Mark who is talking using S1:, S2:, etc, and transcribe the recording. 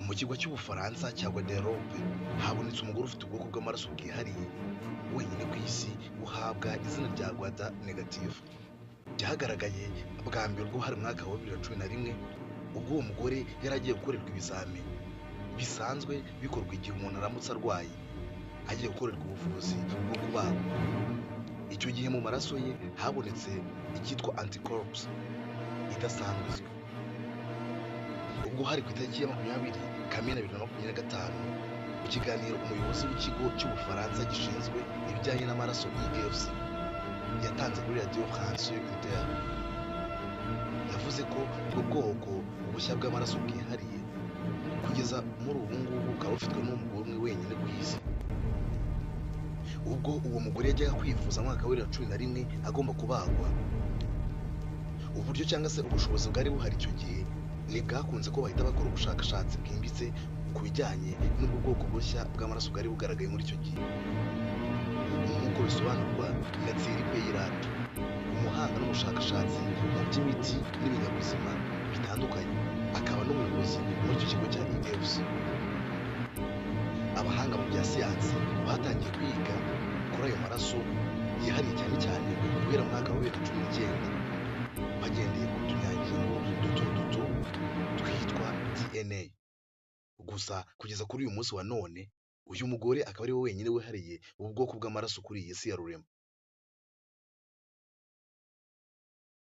S1: Mu kigo cy'Ubufaransa cya Guadeloupe habonetse umugore ufite ubwoko bw'amaraso bwihariye wenyine ku isi buhabwa izina rya Guada Negative. Byagaragaye bwa mbere ubwo hari mu mwaka wa 2011 ubwo uwo mugore yari agiye gukorerwa ibizami bisanzwe bikorwa igihe umuntu aramutse arwaye agiye gukorerwa ubuvuzi bwo kubagwa. Icyo gihe mu maraso ye habonetse icyitwa anticorps idasanzwe izwi. Ubwo hari ku itariki ya 20 Kamena 2025 mu kiganiro umuyobozi w'ikigo cy'Ubufaransa gishinzwe ibijyanye n'amaraso EFC yatanze kuri Radio France Inter, yavuze ko ubwo bwoko bushya bw'amaraso bwihariye kugeza muri ubu ngubu bukaba bufitwe n'umugore umwe wenyine ku isi. Ubwo uwo mugore yajyaga kwivuza mu mwaka wa 2011 agomba kubagwa, uburyo cyangwa se ubushobozi bwari buhari icyo gihe ntibwakunze ko bahita bakora ubushakashatsi bwimbitse ku bijyanye n'ubwo bwoko bushya bw'amaraso bwari bugaragaye muri icyo gihe. Nk'uko bisobanurwa na Thierry Peyrat, umuhanga n'umushakashatsi mu by'imiti n'ibinyabuzima bitandukanye, akaba n'umuyobozi muri icyo kigo cya EFC. Abahanga mu bya siyansi batangiye kwiga kuri ayo maraso yihariye cyane cyane guhera mu mwaka wa 2019 bagendeye ku tunyangingo duto duto twitwa DNA. Gusa kugeza kuri uyu munsi wa none uyu mugore akaba ari we wenyine wihariye ubu bwoko bw'amaraso kuri iyi si ya rurema.